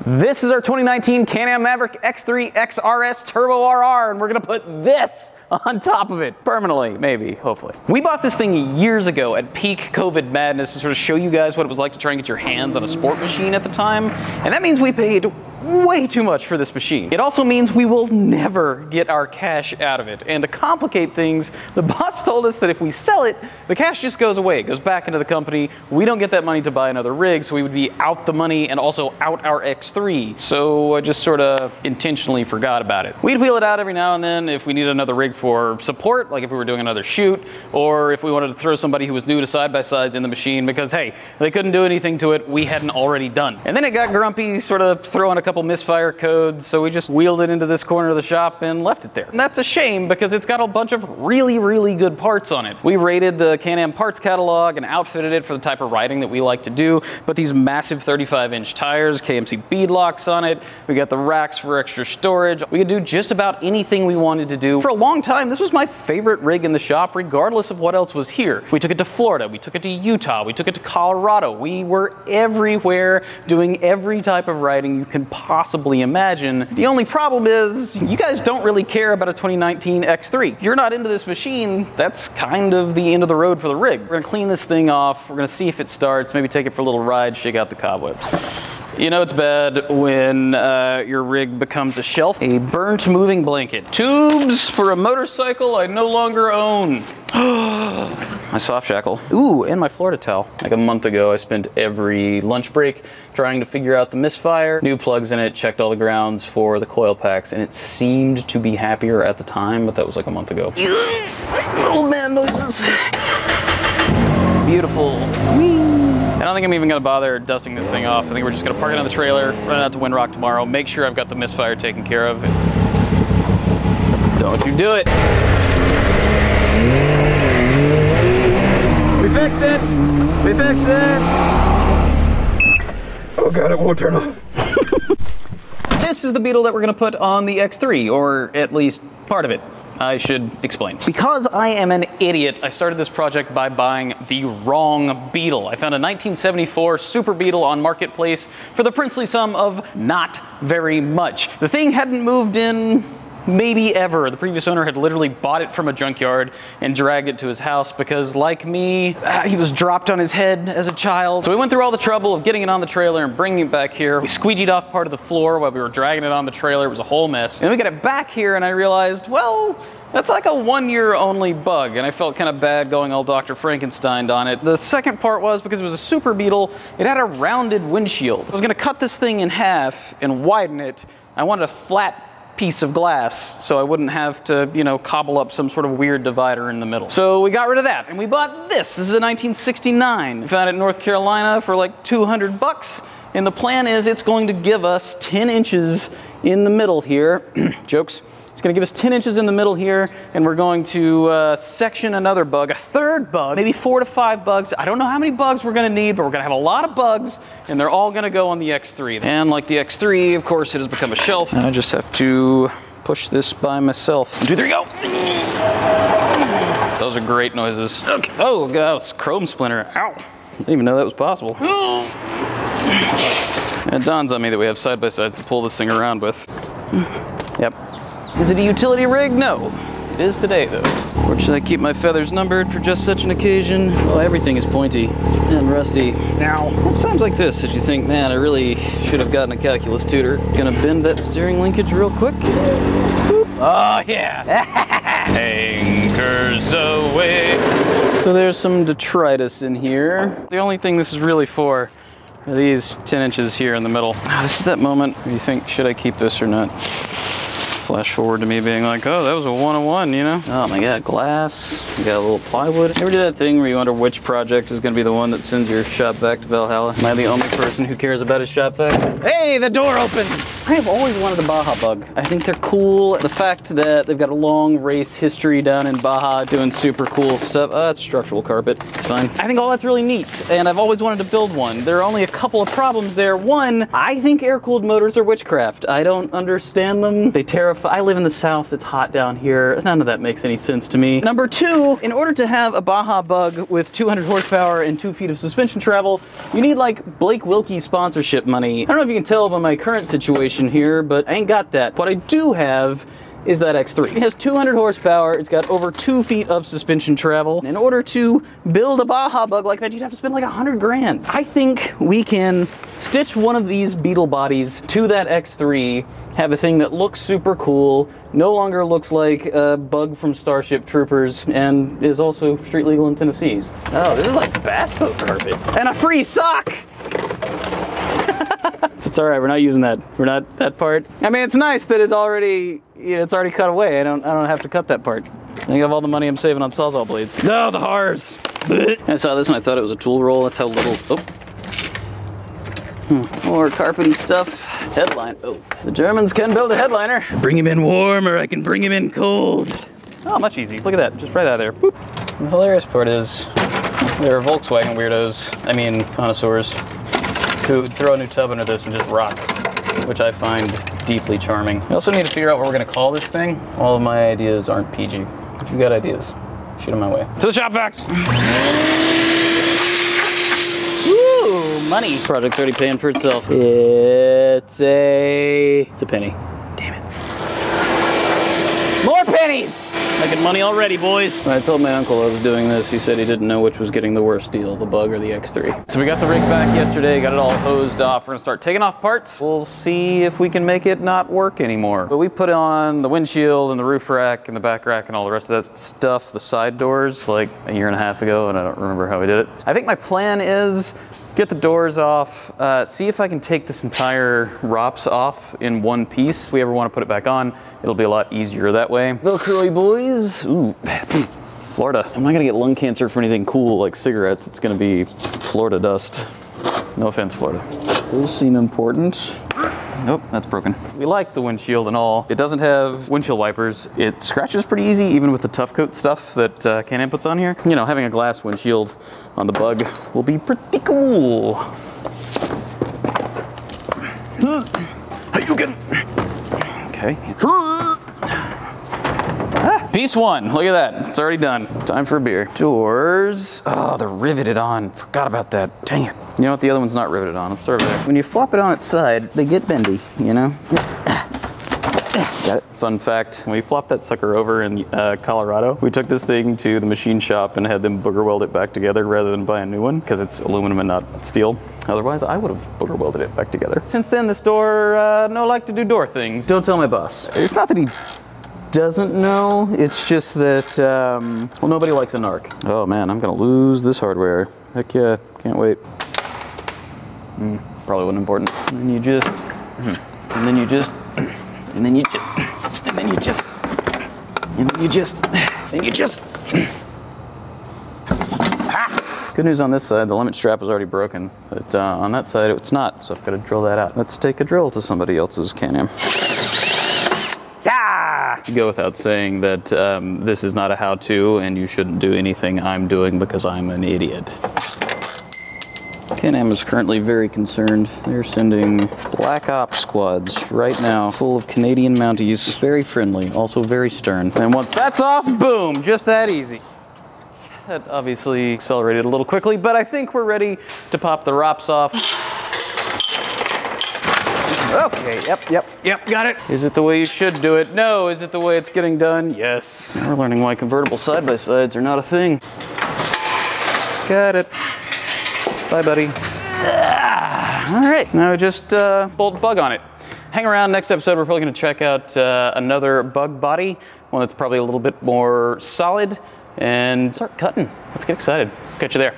This is our 2019 Can-Am Maverick X3 XRS Turbo RR, and we're gonna put this on top of it permanently, maybe, hopefully. We bought this thing years ago at peak COVID madness to sort of show you guys what it was like to try and get your hands on a sport machine at the time, and that means we paid way too much for this machine. It also means we will never get our cash out of it. And to complicate things, the boss told us that if we sell it, the cash just goes away. It goes back into the company. We don't get that money to buy another rig, so we would be out the money and also out our X3. So I just sort of intentionally forgot about it. We'd wheel it out every now and then if we needed another rig for support, like if we were doing another shoot, or if we wanted to throw somebody who was new to side-by-sides in the machine because, hey, they couldn't do anything to it we hadn't already done. And then it got grumpy, sort of throwing a couple misfire codes, so we just wheeled it into this corner of the shop and left it there. And that's a shame because it's got a bunch of really good parts on it. We rated the Can-Am parts catalog and outfitted it for the type of riding that we like to do, but these massive 35-inch tires, KMC bead locks on it, we got the racks for extra storage. We could do just about anything we wanted to do. For a long time, this was my favorite rig in the shop, regardless of what else was here. We took it to Florida, we took it to Utah, we took it to Colorado. We were everywhere doing every type of riding you can possibly imagine. The only problem is you guys don't really care about a 2019 X3. If you're not into this machine, that's kind of the end of the road for the rig. We're gonna clean this thing off, we're gonna see if it starts, maybe take it for a little ride, shake out the cobwebs. You know it's bad when your rig becomes a shelf. A burnt moving blanket. Tubes for a motorcycle I no longer own. My soft shackle. Ooh, and my Florida towel. Like a month ago, I spent every lunch break trying to figure out the misfire. New plugs in it, checked all the grounds for the coil packs, and it seemed to be happier at the time, but that was like a month ago. Old man noises. Beautiful. Whee. I don't think I'm even gonna bother dusting this thing off. I think we're just gonna park it on the trailer, run it out to Windrock tomorrow, make sure I've got the misfire taken care of. Don't you do it. We fixed it! We fixed it! Oh God, it won't turn off. This is the Beetle that we're gonna put on the X3, or at least part of it. I should explain. Because I am an idiot, I started this project by buying the wrong Beetle. I found a 1974 Super Beetle on Marketplace for the princely sum of not very much. The thing hadn't moved in maybe ever. The previous owner had literally bought it from a junkyard and dragged it to his house because, like me, he was dropped on his head as a child. So we went through all the trouble of getting it on the trailer and bringing it back here. We squeegeed off part of the floor while we were dragging it on the trailer. It was a whole mess. And then we got it back here and I realized, well, that's like a 1 year only bug, and I felt kind of bad going all Dr. Frankenstein on it. The second part was because it was a Super Beetle, it had a rounded windshield. I was gonna cut this thing in half and widen it. I wanted a flat piece of glass so I wouldn't have to, you know, cobble up some sort of weird divider in the middle. So we got rid of that and we bought this. This is a 1969. We found it in North Carolina for like 200 bucks. And the plan is it's going to give us 10 inches in the middle here. Jokes. It's gonna give us 10 inches in the middle here, and we're going to section another bug, a third bug, maybe 4 to 5 bugs. I don't know how many bugs we're gonna need, but we're gonna have a lot of bugs, and they're all gonna go on the X3. And like the X3, of course, it has become a shelf. And I just have to push this by myself. 1, 2, 3, go! Those are great noises. Okay. Oh, God, it's a chrome splinter. Ow. I didn't even know that was possible. It dawns on me that we have side-by-sides to pull this thing around with. Yep. Is it a utility rig? No. It is today, though. Or should I keep my feathers numbered for just such an occasion? Well, everything is pointy and rusty. Now, it's times like this that you think, man, I really should have gotten a calculus tutor. Gonna bend that steering linkage real quick. Boop. Oh, yeah. Anchors away. So there's some detritus in here. The only thing this is really for are these 10 inches here in the middle. This is that moment where you think, should I keep this or not? Flash forward to me being like, oh, that was a 101, you know? Oh my God, glass. We got a little plywood. You ever do that thing where you wonder which project is gonna be the one that sends your shop back to Valhalla? Am I the only person who cares about his shop vac? Hey, the door opens! I have always wanted a Baja bug. I think they're cool. The fact that they've got a long race history down in Baja doing super cool stuff. Oh, that's structural carpet. It's fine. I think all that's really neat, and I've always wanted to build one. There are only a couple of problems there. One, I think air-cooled motors are witchcraft. I don't understand them. They terrify stuff. I live in the South, it's hot down here. None of that makes any sense to me. Number two, in order to have a Baja Bug with 200 horsepower and 2 feet of suspension travel, you need like Blake Wilkie sponsorship money. I don't know if you can tell by my current situation here, but I ain't got that. What I do have is that X3. It has 200 horsepower, it's got over 2 feet of suspension travel. In order to build a Baja Bug like that, you'd have to spend like 100 grand. I think we can stitch one of these Beetle bodies to that X3, have a thing that looks super cool, no longer looks like a bug from Starship Troopers, and is also street legal in Tennessee. Oh, this is like bass boat carpet. And a free sock! So it's all right, we're not using that. We're not that part. I mean, it's nice that it already, you know, it's already cut away. I don't have to cut that part. I think of all the money I'm saving on Sawzall blades. No, the Hars. I saw this and I thought it was a tool roll. That's how little, more carpety stuff. Headline, the Germans can build a headliner. Bring him in warm or I can bring him in cold. Oh, much easy. Look at that, just right out of there. Boop. The hilarious part is, there are Volkswagen weirdos, I mean connoisseurs, who throw a new tub under this and just rock, which I find deeply charming. We also need to figure out what we're gonna call this thing. All of my ideas aren't PG. If you've got ideas, shoot them my way. To the shop vac! Woo, money. Project's already paying for itself. It's a penny. Damn it. More pennies! Making money already, boys. When I told my uncle I was doing this, he said he didn't know which was getting the worst deal, the Bug or the X3. So we got the rig back yesterday, got it all hosed off. We're gonna start taking off parts. We'll see if we can make it not work anymore. But we put on the windshield and the roof rack and the back rack and all the rest of that stuff, the side doors, like a year and a half ago, and I don't remember how we did it. I think my plan is get the doors off, see if I can take this entire ROPS off in one piece. If we ever want to put it back on, it'll be a lot easier that way. Velcro boys. Ooh, Florida. I'm not gonna get lung cancer for anything cool like cigarettes. It's gonna be Florida dust. No offense, Florida. Those seem important. Nope, that's broken. We like the windshield and all. It doesn't have windshield wipers. It scratches pretty easy, even with the tough coat stuff that Can-Am puts on here. You know, having a glass windshield on the Bug will be pretty cool. Hadouken! Okay. Piece one, look at that. It's already done. Time for a beer. Doors. Oh, they're riveted on. Forgot about that. Dang it. You know what? The other one's not riveted on. Let's start over there. When you flop it on its side, they get bendy, you know? Got it. Fun fact, when we flopped that sucker over in Colorado, we took this thing to the machine shop and had them booger weld it back together rather than buy a new one, because it's aluminum and not steel. Otherwise, I would have booger welded it back together. Since then, this door, no like to do door things. Don't tell my boss. It's not that he doesn't know, it's just that, well, nobody likes a narc. Oh man, I'm gonna lose this hardware. Heck yeah, can't wait. Probably wasn't important. And then you just, and then you just, and then you just, and then you just, and then you just, and you just. Good news on this side, the limit strap is already broken, but on that side it's not, so I've got to drill that out. Let's take a drill to somebody else's Can-Am. Yeah! You go without saying that this is not a how-to and you shouldn't do anything I'm doing because I'm an idiot. Can-Am is currently very concerned. They're sending Black Ops squads right now, full of Canadian Mounties. Very friendly, also very stern. And once that's off, boom, just that easy. That obviously accelerated a little quickly, but I think we're ready to pop the ROPS off. Okay, yep, got it. Is it the way you should do it? No. Is it the way it's getting done? Yes. We're learning why convertible side-by-sides are not a thing. Got it. Bye, buddy. All right, now just bolt Bug on it. Hang around, next episode we're probably gonna check out another Bug body, one that's probably a little bit more solid, and start cutting. Let's get excited. Catch you there.